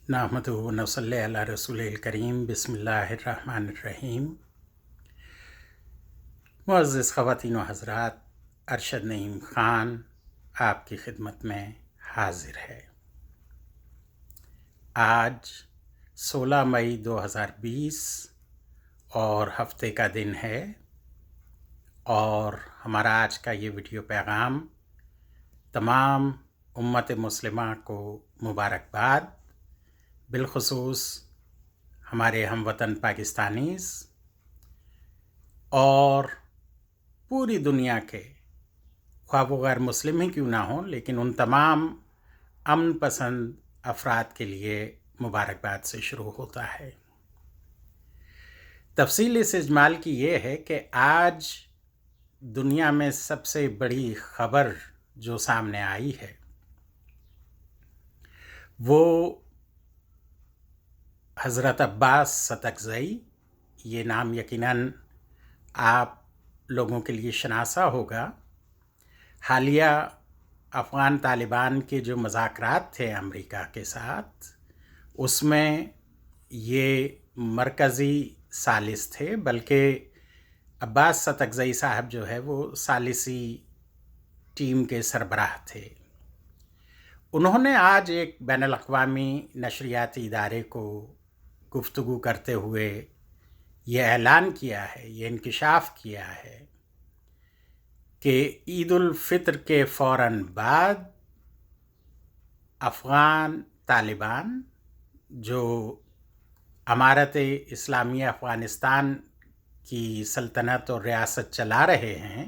نحمدہ و نصلی علی رسول الکریم بسم اللہ الرحمن الرحیم۔ معزز خواتین و حضرات، ارشد نعیم خان آپ کی خدمت میں حاضر ہے۔ آج 16 مئی 2020 اور ہفتے کا دن ہے، اور ہمارا آج کا یہ ویڈیو پیغام تمام امت مسلمہ کو مبارکباد، بالخصوص ہمارے ہم وطن پاکستانیز اور پوری دنیا کے، خواہ وہ غیر مسلم ہی کیوں نہ ہوں، لیکن ان تمام امن پسند افراد کے لیے مبارکباد سے شروع ہوتا ہے۔ تفصیل اس اجمال کی یہ ہے کہ آج دنیا میں سب سے بڑی خبر جو سامنے آئی ہے وہ حضرت عباس ستکزئی، یہ نام یقیناً آپ لوگوں کے لیے شناسا ہوگا۔ حالیہ افغان طالبان کے جو مذاکرات تھے امریکہ کے ساتھ، اس میں یہ مرکزی ثالث تھے، بلکہ عباس ستکزئی صاحب جو ہے وہ ثالثی ٹیم کے سربراہ تھے۔ انہوں نے آج ایک بین الاقوامی نشریاتی ادارے کو گفتگو کرتے ہوئے یہ اعلان کیا ہے، یہ انکشاف کیا ہے کہ عید الفطر کے فوراً بعد افغان طالبان جو امارت اسلامیہ افغانستان کی سلطنت اور ریاست چلا رہے ہیں،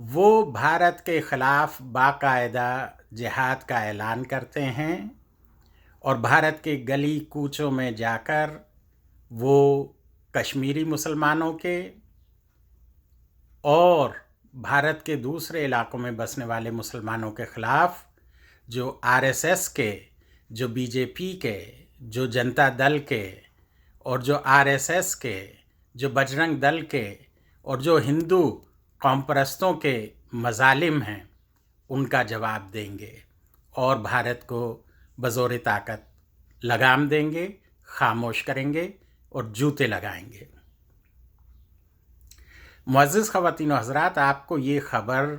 وہ بھارت کے خلاف باقاعدہ جہاد کا اعلان کرتے ہیں، اور بھارت کے گلی کوچوں میں جا کر وہ کشمیری مسلمانوں کے اور بھارت کے دوسرے علاقوں میں بسنے والے مسلمانوں کے خلاف، جو RSS کے، جو BJP کے، جو جنتا دل کے، اور جو RSS کے، جو بجرنگ دل کے، اور جو ہندو قوم پرستوں کے مظالم ہیں، ان کا جواب دیں گے، اور بھارت کو بزور طاقت لگام دیں گے، خاموش کریں گے اور جوتے لگائیں گے۔ معزز خواتین و حضرات، آپ کو یہ خبر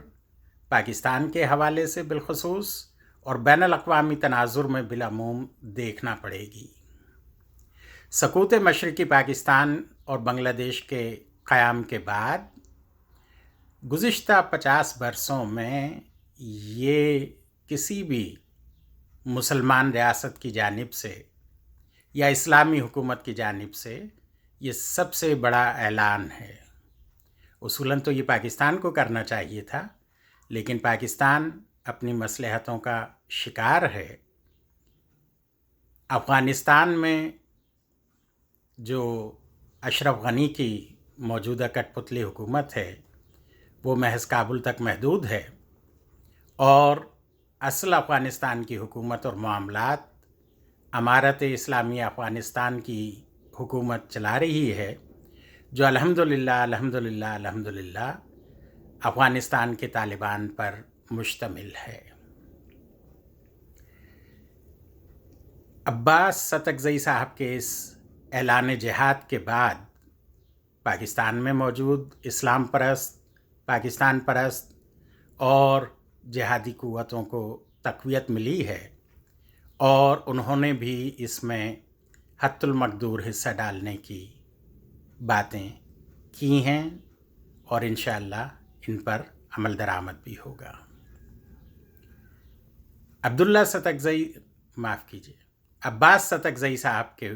پاکستان کے حوالے سے بالخصوص اور بین الاقوامی تناظر میں بالعموم دیکھنا پڑے گی۔ سقوط مشرقی پاکستان اور بنگلہ دیش کے قیام کے بعد گزشتہ 50 برسوں میں یہ کسی بھی مسلمان ریاست کی جانب سے یا اسلامی حکومت کی جانب سے یہ سب سے بڑا اعلان ہے۔ اصولاً تو یہ پاکستان کو کرنا چاہیے تھا، لیکن پاکستان اپنی مصلحتوں کا شکار ہے۔ افغانستان میں جو اشرف غنی کی موجودہ کٹ پتلی حکومت ہے وہ محض کابل تک محدود ہے، اور اصل افغانستان کی حکومت اور معاملات امارت اسلامیہ افغانستان کی حکومت چلا رہی ہے، جو الحمدللہ افغانستان کے طالبان پر مشتمل ہے۔ عباس ستکزئی صاحب کے اس اعلان جہاد کے بعد پاکستان میں موجود اسلام پرست، پاکستان پرست اور جہادی قوتوں کو تقویت ملی ہے، اور انہوں نے بھی اس میں حت المقدور حصہ ڈالنے کی باتیں کی ہیں، اور انشاءاللہ ان پر عمل درآمد بھی ہوگا۔ عباس ستکزئی صاحب کے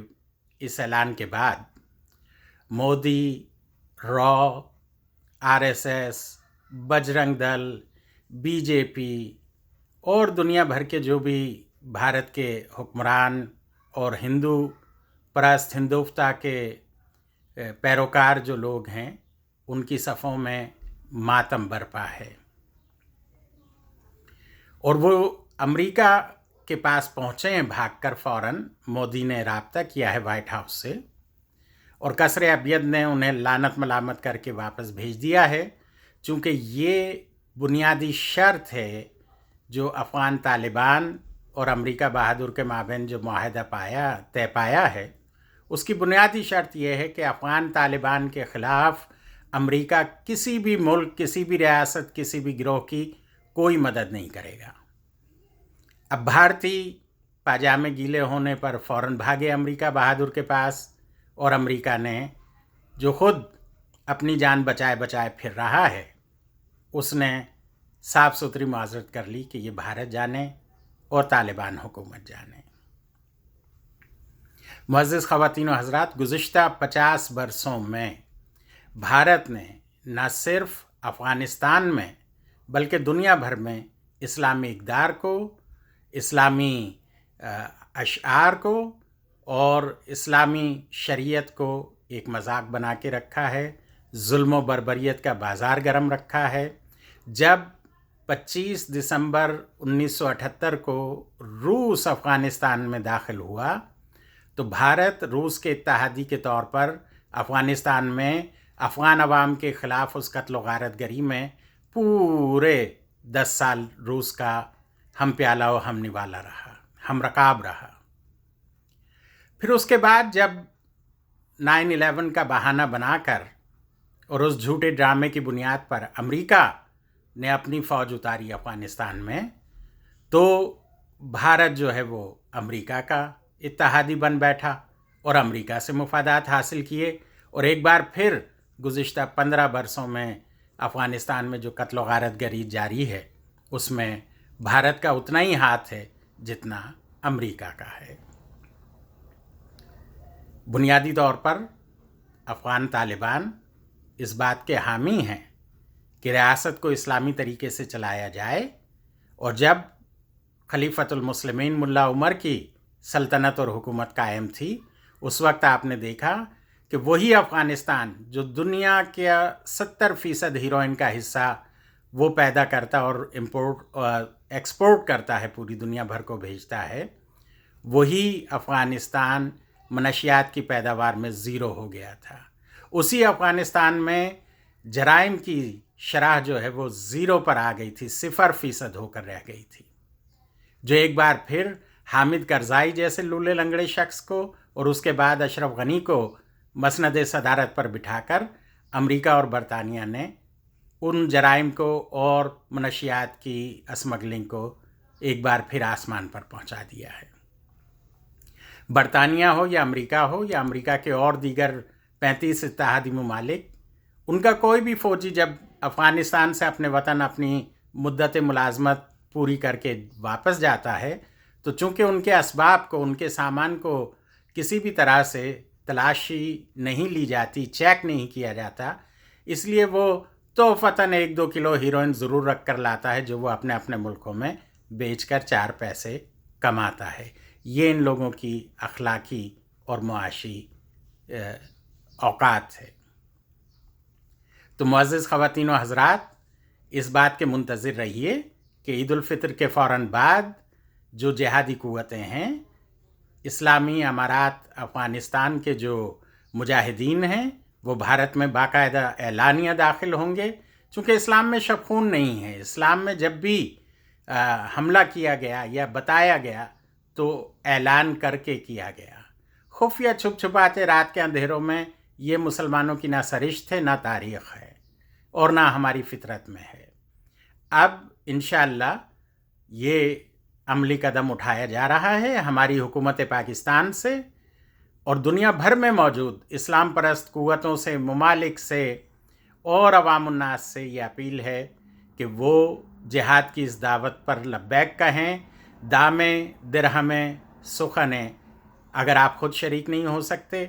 اس اعلان کے بعد مودی، را، RSS، بجرنگ دل، BJP اور دنیا بھر کے جو بھی بھارت کے حکمران اور ہندو پرست، ہندوفتہ کے پیروکار جو لوگ ہیں، ان کی صفوں میں ماتم برپا ہے، اور وہ امریکہ کے پاس پہنچے ہیں بھاگ کر فوراً۔ مودی نے رابطہ کیا ہے وائٹ ہاؤس سے، اور قصر ابیض نے انہیں لعنت ملامت کر کے واپس بھیج دیا ہے، چونکہ یہ بنیادی شرط ہے جو افغان طالبان اور امریکہ بہادر کے مابین جو معاہدہ طے پایا ہے، اس کی بنیادی شرط یہ ہے کہ افغان طالبان کے خلاف امریکہ کسی بھی ملک، کسی بھی ریاست، کسی بھی گروہ کی کوئی مدد نہیں کرے گا۔ اب بھارتی پاجامے گیلے ہونے پر فوراً بھاگے امریکہ بہادر کے پاس، اور امریکہ نے جو خود اپنی جان بچائے پھر رہا ہے، اس نے صاف ستھری معذرت کر لی کہ یہ بھارت جانے اور طالبان حکومت جانے۔ معزز خواتین و حضرات، گزشتہ 50 برسوں میں بھارت نے نہ صرف افغانستان میں بلکہ دنیا بھر میں اسلامی اقدار کو، اسلامی اشعار کو اور اسلامی شریعت کو ایک مذاق بنا کے رکھا ہے، ظلم و بربریت کا بازار گرم رکھا ہے۔ جب 25 دسمبر 1978 کو روس افغانستان میں داخل ہوا تو بھارت روس کے اتحادی کے طور پر افغانستان میں افغان عوام کے خلاف اس قتل و غارت گری میں پورے 10 سال روس کا ہم پیالہ و ہم نوالا رہا، ہم رکاب رہا۔ پھر اس کے بعد جب 9/11 کا بہانہ بنا کر اور اس جھوٹے ڈرامے کی بنیاد پر امریکہ نے اپنی فوج اتاری افغانستان میں، تو بھارت جو ہے وہ امریکہ کا اتحادی بن بیٹھا اور امریکہ سے مفادات حاصل کیے، اور ایک بار پھر گزشتہ 15 برسوں میں افغانستان میں جو قتل و غارت گری جاری ہے اس میں بھارت کا اتنا ہی ہاتھ ہے جتنا امریکہ کا ہے۔ بنیادی طور پر افغان طالبان اس بات کے حامی ہیں کہ ریاست کو اسلامی طریقے سے چلایا جائے، اور جب خلیفۃ المسلمین ملا عمر کی سلطنت اور حکومت قائم تھی، اس وقت آپ نے دیکھا کہ وہی افغانستان جو دنیا کے 70% ہیروئن کا حصہ وہ پیدا کرتا اور ایکسپورٹ کرتا ہے، پوری دنیا بھر کو بھیجتا ہے، وہی افغانستان منشیات کی پیداوار میں زیرو ہو گیا تھا۔ اسی افغانستان میں جرائم کی شرح جو ہے وہ زیرو پر آ گئی تھی، 0% ہو کر رہ گئی تھی، جو ایک بار پھر حامد کرزائی جیسے لولے لنگڑے شخص کو اور اس کے بعد اشرف غنی کو مسند صدارت پر بٹھا کر امریکہ اور برطانیہ نے ان جرائم کو اور منشیات کی اسمگلنگ کو ایک بار پھر آسمان پر پہنچا دیا ہے۔ برطانیہ ہو یا امریکہ کے اور دیگر 35 اتحادی ممالک، ان کا کوئی بھی فوجی جب افغانستان سے اپنے وطن اپنی مدت ملازمت پوری کر کے واپس جاتا ہے تو چونکہ ان کے اسباب کو، ان کے سامان کو کسی بھی طرح سے تلاشی نہیں لی جاتی، چیک نہیں کیا جاتا، اس لیے وہ تحفتاً 1-2 کلو ہیروئن ضرور رکھ کر لاتا ہے جو وہ اپنے اپنے ملکوں میں بیچ کر 4 پیسے کماتا ہے۔ یہ ان لوگوں کی اخلاقی اور معاشی اوقات ہے۔ تو معزز خواتین و حضرات، اس بات کے منتظر رہیے کہ عید الفطر کے فوراً بعد جو جہادی قوتیں ہیں، اسلامی امارات افغانستان کے جو مجاہدین ہیں، وہ بھارت میں باقاعدہ اعلانیہ داخل ہوں گے، چونکہ اسلام میں شب خون نہیں ہے۔ اسلام میں جب بھی حملہ کیا گیا یا بتایا گیا تو اعلان کر کے کیا گیا، خفیہ چھپ چھپاتے رات کے اندھیروں میں۔ یہ مسلمانوں کی نہ سرشت ہے، نہ تاریخ ہے، اور نہ ہماری فطرت میں ہے۔ اب انشاءاللہ یہ عملی قدم اٹھایا جا رہا ہے ہماری حکومت پاکستان سے، اور دنیا بھر میں موجود اسلام پرست قوتوں سے، ممالک سے اور عوام الناس سے یہ اپیل ہے کہ وہ جہاد کی اس دعوت پر لبیک کہیں، دامیں درہمیں سخنیں۔ اگر آپ خود شریک نہیں ہو سکتے،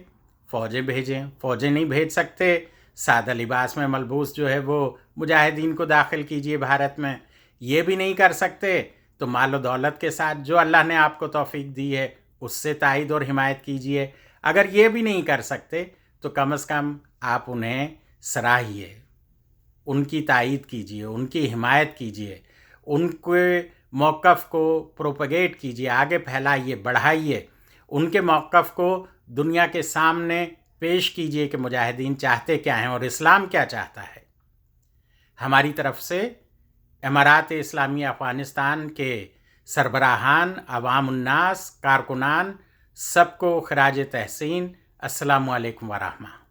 فوجیں بھیجیں، فوجیں نہیں بھیج سکتے، سادہ لباس میں ملبوس جو ہے وہ مجاہدین کو داخل کیجئے بھارت میں۔ یہ بھی نہیں کر سکتے تو مال و دولت کے ساتھ جو اللہ نے آپ کو توفیق دی ہے اس سے تائید اور حمایت کیجئے۔ اگر یہ بھی نہیں کر سکتے تو کم از کم آپ انہیں سراہیے، ان کی تائید کیجئے، ان کی حمایت کیجئے، ان کے موقف کو پروپیگیٹ کیجئے، آگے پھیلائیے، بڑھائیے، ان کے موقف کو دنیا کے سامنے پیش کیجئے کہ مجاہدین چاہتے کیا ہیں اور اسلام کیا چاہتا ہے۔ ہماری طرف سے امارات اسلامی افغانستان کے سربراہان، عوام الناس، کارکنان، سب کو خراج تحسین. السلام علیکم ورحمہ.